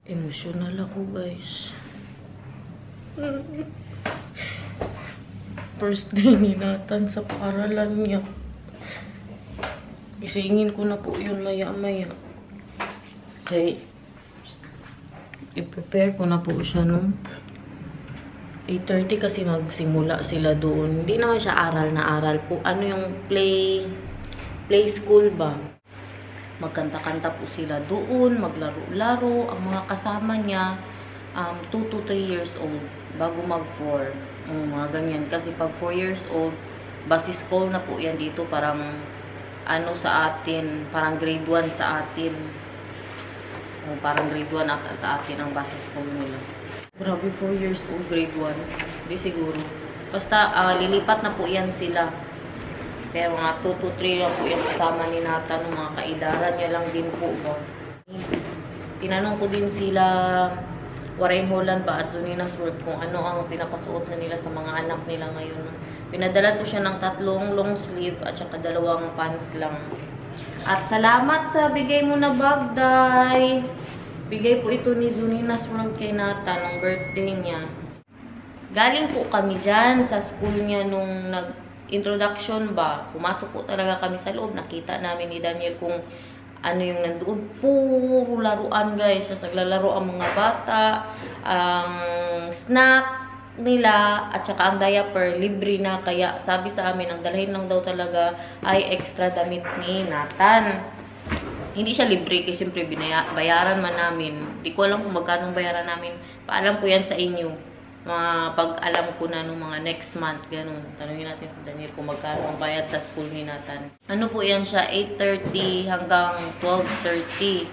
Emotional ako, guys. First day ni Nathan sa paaralan niya. Isingin ko na po yun maya-maya. Okay. I-prepare ko na po siya nung 8:30 kasi magsimula sila doon. Hindi naman siya aral na aral po. Ano yung play school ba? Magkanta-kanta po sila doon, maglaro-laro. Ang mga kasama niya, 2 to 3 years old, bago mag-4. Mga ganyan. Kasi pag 4 years old, base school na po yan dito. Parang, ano sa atin, parang grade 1 sa atin. Parang grade 1 sa atin ang base school nila. Grabe, 4 years old, grade 1. Hindi siguro. Basta, lilipat na po yan sila. Pero mga 2 to 3 lang po yung kasama ni Nathan, mga kaidaran niya lang din po ba. Tinanong ko din sila, Warren Holland ba at Zuninas World, kung ano ang pinapasuot na nila sa mga anak nila ngayon. Pinadala ko siya ng 3 long sleeve at saka 2 pants lang. At salamat sa bigay mo na bag, Day. Bigay po ito ni Zuninas World kay Nathan, ang birthday niya. Galing po kami dyan sa school niya nung introduction ba, pumasok po talaga kami sa loob, nakita namin ni Daniel kung ano yung nandoon, puro laruan guys, naglalaro ang mga bata, ang snack nila, at saka ang diaper, libre na, kaya sabi sa amin, ang dalhin lang daw talaga ay extra damit ni Nathan. Hindi siya libre kasi siyempre bayaran man namin, di ko alam kung magkano bayaran namin, paalam ko yan sa inyo. Pag alam ko na nung mga next month, ganun. Tanungin natin sa Daniel kung magkano ang bayad sa school ni Nathan. Ano po yan siya, 8:30 hanggang 12:30.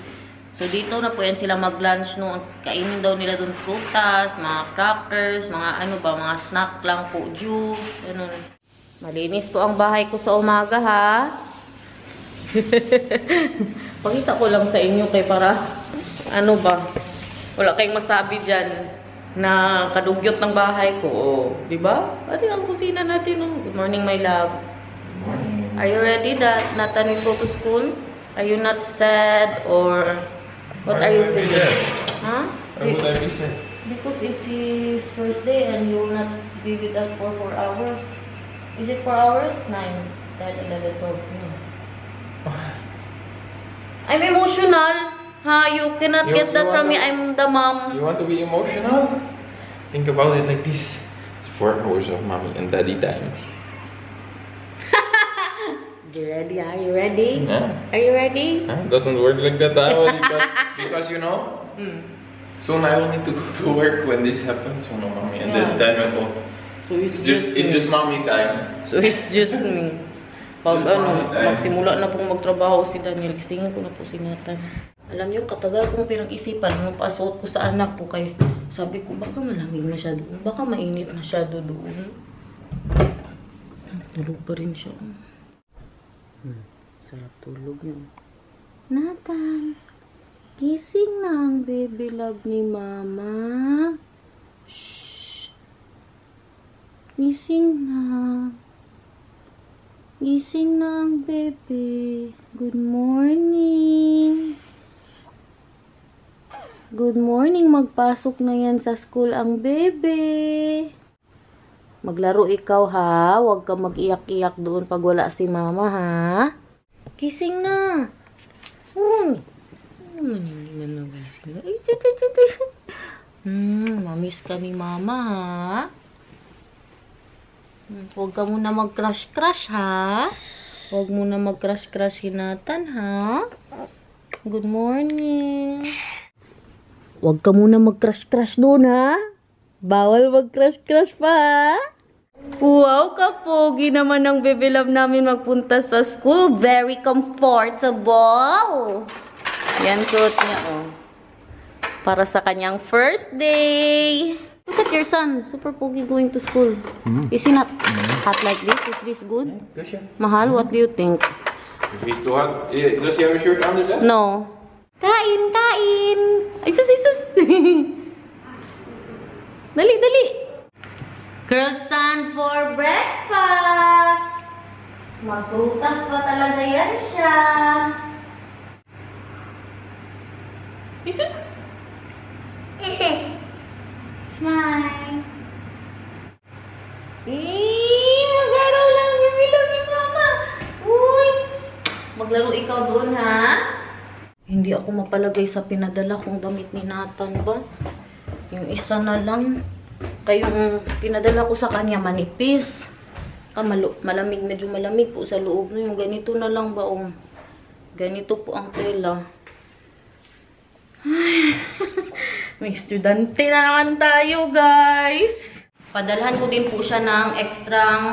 So, dito na po yan sila mag-lunch nung kainin daw nila dun prutas, mga crackers, mga ano ba, mga snack lang po, juice, ganun. Malinis po ang bahay ko sa umaga, ha? Pakita ko lang sa inyo kay para, ano ba, wala kayong masabi dyan na kadugyot ng bahay ko. Oh, di ba? Ate, ang kusina natin. Oh. Good morning, my love. Morning. Are you ready that Nathan will go to school? Are you not sad or what are you thinking? Huh? Why would I be sad? Because it's his first day and he will not be with us for 4 hours. Is it 4 hours? 9, 10, 11, 12. No. I'm emotional. Ha, you cannot get that from me. I'm the mom. You want to be emotional? Think about it like this. It's 4 hours of mommy and daddy time. You ready? Are you ready? Yeah. Are you ready? It doesn't work like that, because you know, soon I will need to go to work when this happens. So no, mommy and daddy time at all. So It's just mommy time. So it's just me. Pag ano, magsimula na pong magtrabaho si Daniel, kisingin ko na po si Nathan. Alam niyo, katagal kong pinag-isipan nung pasuot ko sa anak ko kay sabi ko, baka malamig na siya doon. Baka mainit na siya doon. Tulog pa rin siya. Sarap tulog yun. Nathan, gising na ang baby love ni Mama. Shh. Gising na. Gising na ang baby. Good morning. Good morning. Magpasok na yan sa school ang bebe. Maglaro ikaw ha. Huwag ka mag-iyak-iyak doon pag wala si mama ha. Gising na. Hindi na nagising. Mamiss ka ni mama ha. Huwag ka muna mag-crush-crush ha. Huwag muna mag-crush-crush si Nathan ha. Good morning. Huwag ka muna mag-crush-crush doon, ha? Bawal mag-crush-crush pa, ha? Wow, kapogi naman ang baby love namin magpunta sa school. Very comfortable. Yan, suot niya, oh. Para sa kanyang first day. Look at your son. Super pogi going to school. Is he not hot like this? Is this good? Yeah, Mahal, what do you think? if he's too hot, does he have a shirt under that? No. Kain, kain. Ay, sus, sus. Dali, dali. Croissant for breakfast. Magprutas pa talaga yan siya. Isa? doon, ha? Hindi ako mapalagay sa pinadala kong damit ni Nathan ba? Yung isa na lang. Kayong pinadala ko sa kanya manipis. Malamig, medyo malamig po sa loob. Yung ganito na lang ba? Ganito po ang tela. Ay, may estudyante na naman tayo, guys. Padalhan ko din po siya ng extrang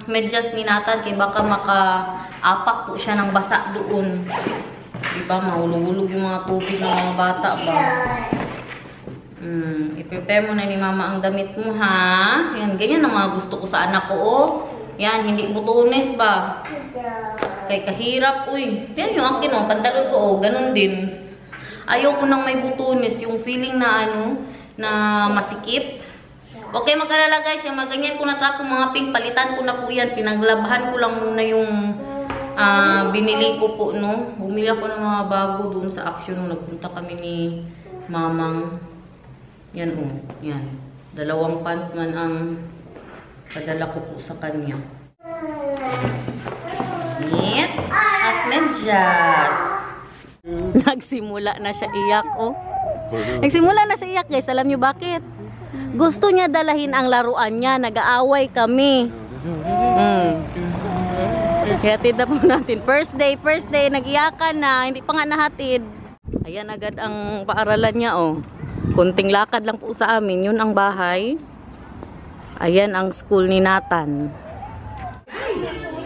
medyas ni Nathan kaya baka maka-apak po siya ng basa doon. Diba, mahulog-hulog yung mga tubig ng mga bata ba? I-prepare mo na ni Mama ang damit mo, ha? Yan, ganyan ang mga gusto ko sa anak ko, oh. Yan, hindi butones ba? Kay kahirap, uy. Yan yung akin, oh. Pantalon ko, oh. Ganun din. Ayaw ko nang may butones. Yung feeling na, na masikip. Okay, mag-alala guys. Yung maganyan ko na trapo, mga pink. Palitan ko na po yan. Pinaglabahan ko lang muna yung binili ko po, no? Bumili ako ng mga bago dun sa Action nung nagpunta kami ni Mamang. Yan, oh. Yan. 2 pants man ang padala ko po sa kanya. Knit at medyas. Nagsimula na siya iyak, oh. Nagsimula na siya iyak, guys. Alam niyo bakit? Gusto niya dalahin ang laruan niya. Nag-aaway kami. Hatid na po natin. First day, nag-iyakan na. Hindi pa nga nahatid. Ayan agad ang paaralan niya, oh. Kunting lakad lang po sa amin. Yun ang bahay. Ayan ang school ni Nathan.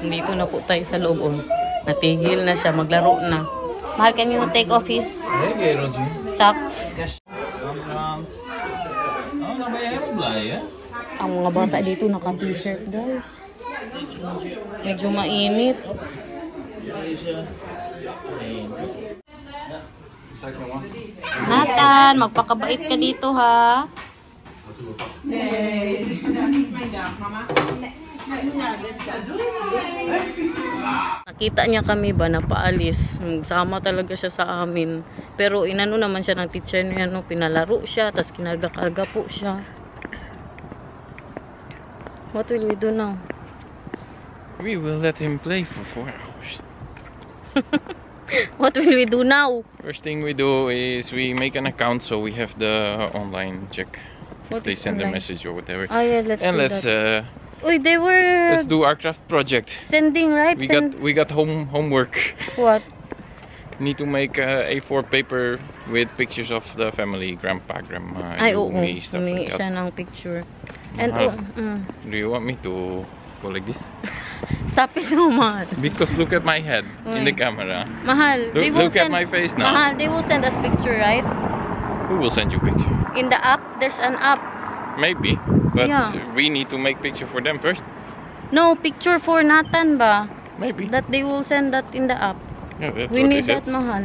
Dito na po tayo sa loob, oh. Natigil na siya. Maglaro na. Mahal, can you take off his socks? Ang mga bata dito naka-t-shirt, guys. Medyo mainit. Nathan, magpakabait ka dito, ha? Nakita niya kami ba na paalis. Sama talaga siya sa amin. Pero inano naman siya ng teacher niya, no? Pinalaro siya, tapos kinarga-karga po siya. What will we do now? We will let him play for 4 hours. What will we do now? First thing we do is we make an account so we have the online check. If they send a message or whatever. Oh yeah, let's Uy, they were... Let's do our craft project. Sending, right? We got homework. What? Need to make A4 paper with pictures of the family, grandpa, grandma, me, stuff like that. Siya ng picture. And do you want me to go like this? Stop it, so Mahal. Because look at my head in the camera. Mahal, look at my face now. Mahal, they will send us picture, right? Who will send you picture? In the app, there's an app. Maybe, but yeah. We need to make picture for them first. No, picture for Nathan ba? Maybe. That they will send that in the app. Yeah, that's we what need they that, said. Mahal.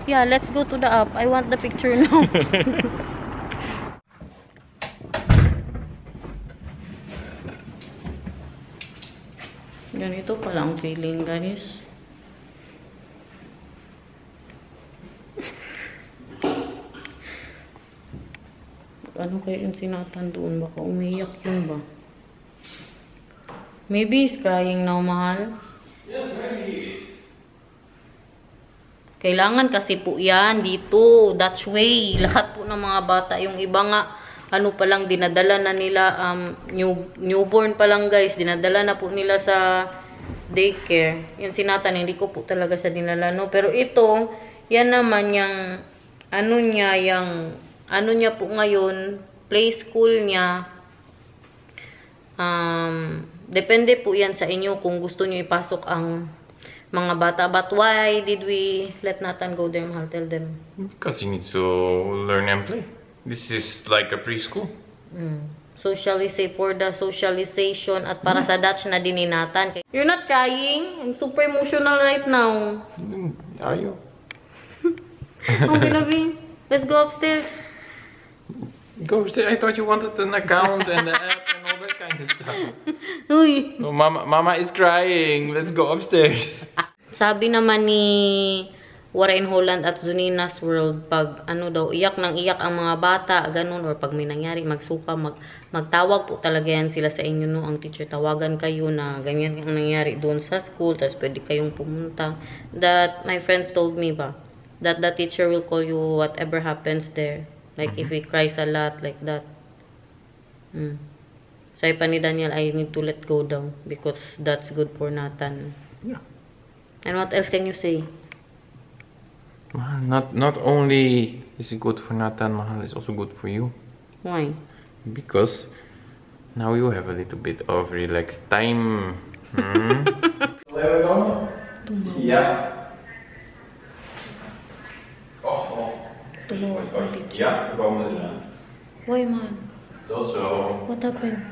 Yeah, let's go to the app. I want the picture now. Ganito pala ang feeling, guys. Ano kayo yung sinatan doon? Baka umiyak yun ba? Maybe he's crying now, Mahal. Yes, maybe he is. Kailangan kasi po yan dito. Dutch way. Lahat po ng mga bata. Yung iba nga, ano pa lang, dinadala na nila, newborn pa lang, guys. Dinadala na po nila sa daycare. Yung sinatan, hindi ko po talaga siya dinala, no? Pero ito, yan naman yung, ano niya po ngayon, play school niya. Depende po yan sa inyo kung gusto nyo ipasok ang mga bata. But why did we let Nathan go there, Mahal? Tell them. Because he needs to learn and play. This is like a preschool. For the socialization at para sa Dutch na din ni Nathan. You're not crying? I'm super emotional right now. Are you? Okay, Labi. Let's go upstairs. Go upstairs. I thought you wanted an account and the app and all that kind of stuff. Uy. Oh, Mama is crying. Let's go upstairs. Sabi naman ni Wara in Holland at Zunina's World, pag ano daw, iyak nang iyak ang mga bata, ganun, or pag may nangyari, magsuka, magtawag po talaga yan sila sa inyo, no? Ang teacher, tawagan kayo na ganyan ang nangyari doon sa school, tapos pwede kayong pumunta. That, my friends told me ba, that the teacher will call you whatever happens there. Like, if he cries a lot, like that. Sabi pa ni Daniel, I need to let go daw, because that's good for Nathan. Yeah. And what else can you say? Not only is it good for Nathan, Mahal, it's also good for you. Why? Because now you have a little bit of relaxed time. Where we going? Yeah. Oh. Yeah, komen eraan. Why, man? Tot zo. What happened?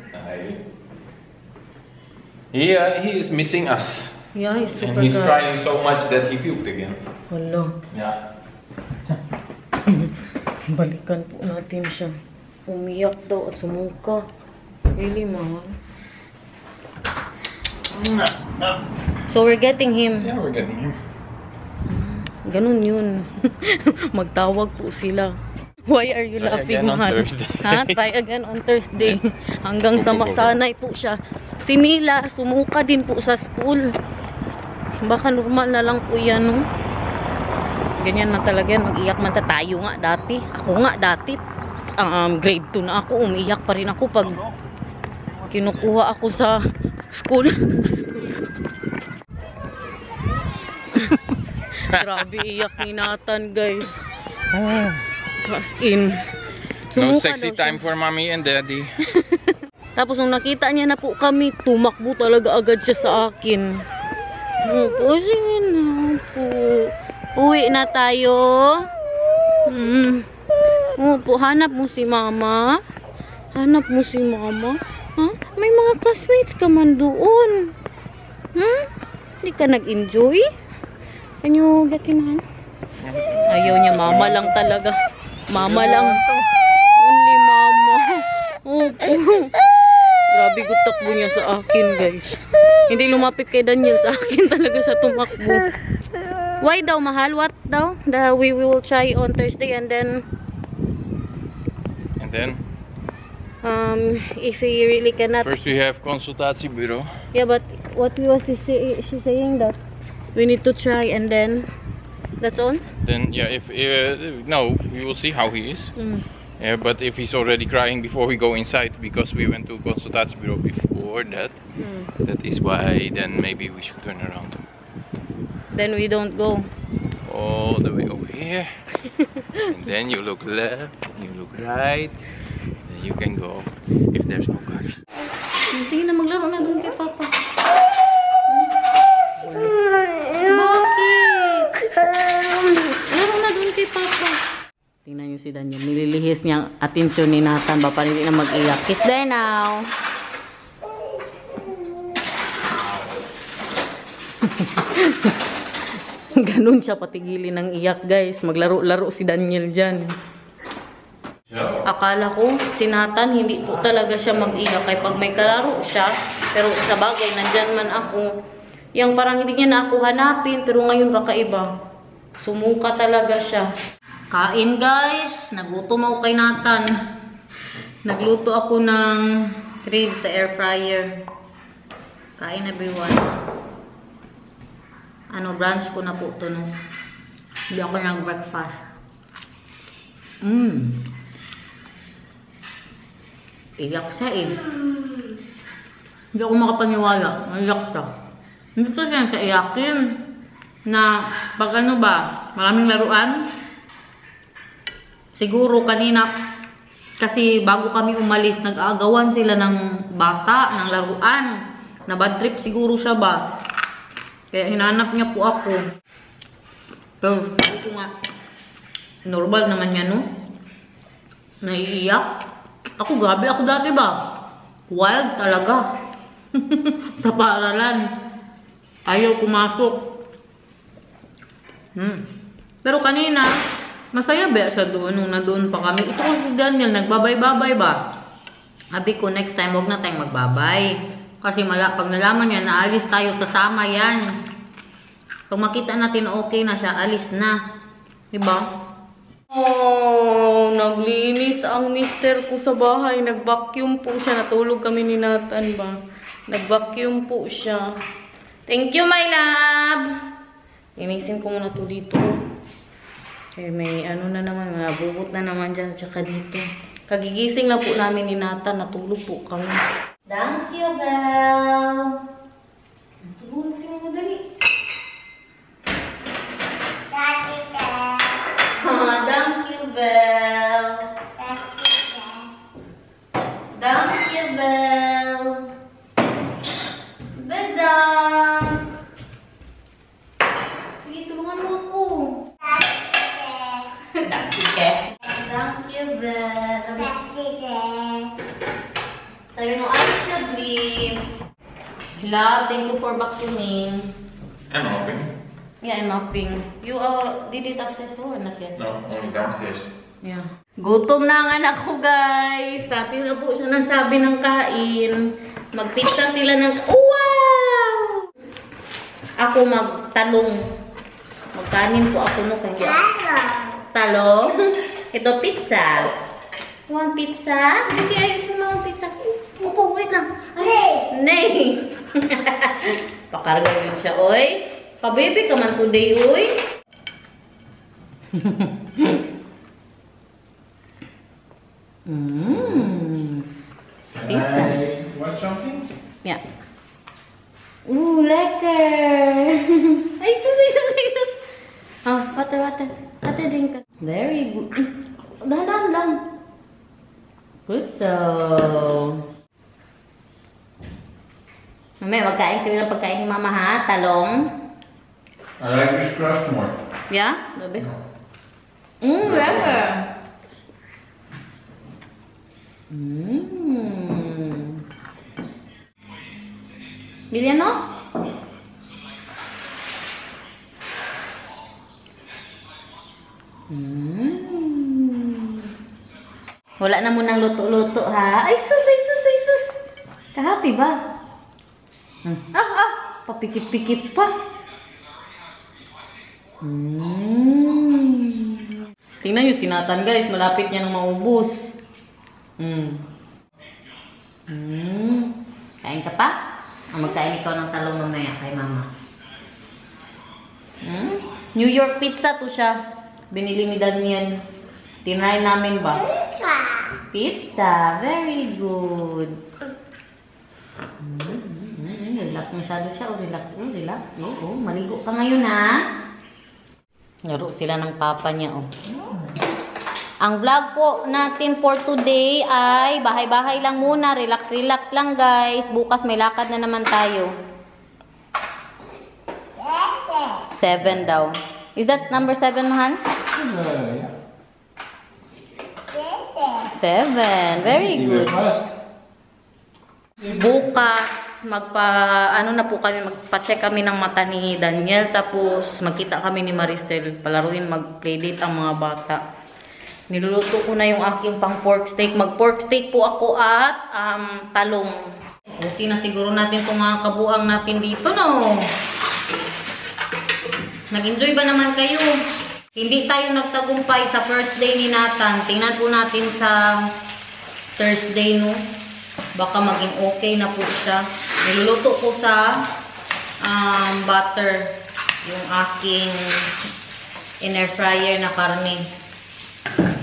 He is missing us. Yeah, he's super And he's dry. crying so much that he puked again. Hala. Yeah. Balikan po natin siya. Umiyak daw at sumuka. Really, mahal. So, we're getting him. Yeah, we're getting him. Ganun yun. Magtawag po sila. Why are you Try laughing, again on mahal? Thursday. Ha? Try again on Thursday. Hanggang sa masanay po siya. Si Mila, sumuka din po sa school. Baka normal na lang po yan, no? Ganyan na talaga yan. Mag-iyak man tayo nga dati. Ako nga dati. Grade 2 na ako. Umiiyak pa rin ako pag kinukuha ako sa school. Grabe, iyak ni Nathan, guys. As in. No Sumuka sexy daw time siya. for mommy and daddy. Tapos nung nakita niya na po kami, tumakbo talaga agad siya sa akin. Opo, sige na po. Uwi na tayo. Opo, hanap mo si mama. Hanap mo si mama. Ha? May mga classmates ka man doon. Hindi ka nag-enjoy? Can you get him, ha? Ayaw niya, mama lang talaga. Mama lang. Only mama. Opo. Grabe, gutakbo niya sa akin, guys. Hindi lumapit kay Daniel, sa akin talaga sa tumakbo. Why daw, mahal? What daw? We will try on Thursday and then if he really cannot. First we have consultatiebureau. Yeah, but what was she saying that we need to try and then that's all? Then yeah, if no, we will see how he is. Yeah, but if he's already crying before we go inside, because we went to consultatiebureau before that, that is why then maybe we should turn around. Then we don't go. All the way over here. And then you look left, you look right, then you can go if there's no cars. Sige na, maglaro na doon kay Papa. Bakit? Laro na doon kay Papa. Tingnan nyo si Daniel. Nililihis niya ang atensyon ni Nathan. Bapa hindi na mag-iyak. Kiss there now. Ganun siya patigilin ng iyak, guys. Maglaro-laro si Daniel dyan. Akala ko, si Nathan, hindi po talaga siya mag-iyak. Kaya pag may kalaro siya, pero sa bagay, nandyan man ako. Yung parang hindi niya na ako hanapin, pero ngayon kakaiba. Sumuka talaga siya. Kain, guys. Nagutom ako kay Nathan. Nagluto ako ng ribs sa air fryer. Kain, everyone. Brunch ko na po ito, no? Hindi ako nag-breakfast. Iyak siya, eh. Hindi ako makapaniwala. Iyak siya. Hindi ko siya sa iyakin. Na, pag ano ba, maraming laruan. Siguro kanina, kasi bago kami umalis, nag-aagawan sila ng bata, ng laruan. Na bad trip siguro siya ba. Kaya hinanap niya po ako. Pero sabi ko nga, normal naman yan, no? Naiiyak. Ako, grabe ako dati ba? Wild talaga. Sa paaralan. Ayaw pumasok. Pero kanina, masaya ba siya doon nung nandoon pa kami? Ito ko si Daniel, nagbabay-babay ba? Sabi ko, next time, huwag na tayong magbabay. Kasi pag nalaman niya, naalis tayo, sasama yan. Pag makita natin okay na siya, alis na. Diba? Oh, naglinis ang mister ko sa bahay. Nag-vacuum po siya. Natulog kami ni Nathan ba? Nag-vacuum po siya. Thank you, my love! Linisin ko muna to dito. Eh, may ano na naman, may abubot na naman dyan. Tsaka dito. Kagigising lang po namin ni Nathan. Natulog po kami. Thank you, Belle! Natulog na siya madali. Thank you, Belle. Thank you, Belle. Bedang. Sige, tulungan mo ako. Thank you, Belle. Sabi mo, I should leave. Love, thank you for vacuuming. I'm mopping. Yeah, I'm mopping. You did it upstairs or not yet? No, only downstairs. Yeah. Gutom na ang anak ko, guys. Sabi na po siya ng sabi ng kain. Magpizza sila ng... Oh, wow! Ako magtalong. Magkanin po ako no kaya. Talong? Ito pizza. Want pizza? Hindi ayos mo ang pizza. Upo, wait lang. Ay, nay! Pakarga yun siya, oy. Pa-baby ka man today, oy. Can I watch something? Yeah. Ooh, lekker. Ay, sus, ay, sus, ay, sus. Oh, water, water. Water drink. Very good. Dahan lang. Good so. Mamaya, magkain kami ng pagkain ni Mama ha. Talong. I like this crust more. Yeah? Gabi? Lekker. Bilyan no? Wala na munang luto-luto ha. Ay sus, ay sus, ay sus. Kahati ba? Papikit-pikit pa. Tingnan nyo si Nathan guys, malapit niya nang maubos. Kain ka pa? Magkain ikaw ng talong mamaya kay Mama. New York pizza to siya. Binili ni Daniel. Tinry namin ba? Pizza. Very good. Relax masyado siya. Relax. Relax. Maligo ka ngayon ha. Laro sila ng papa niya. Ang vlog po natin for today ay bahay-bahay lang muna. Relax-relax lang guys. Bukas may lakad na naman tayo. 7 daw. Is that number 7, Han? 7. Very good. Bukas, magpa-check kami ng mata ni Daniel. Tapos, magkita kami ni Maricel. Palaruin, mag-playdate ang mga bata. Niluluto ko na yung aking pang pork steak. Mag-pork steak po ako at talong. Okay na siguro natin itong mga kabuang natin dito, no? Nag-enjoy ba naman kayo? Hindi tayo nagtagumpay sa first day ni Nathan. Tingnan po natin sa Thursday, no? Baka maging okay na po siya. Niluluto ko sa butter yung aking in-air fryer na karne.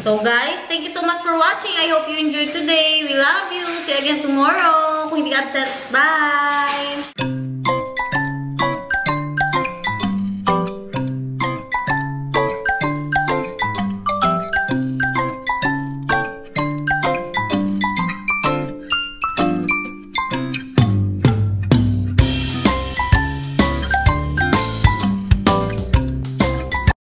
So guys, thank you so much for watching. I hope you enjoyed today. We love you. See you again tomorrow. Kung hindi ka upset, bye!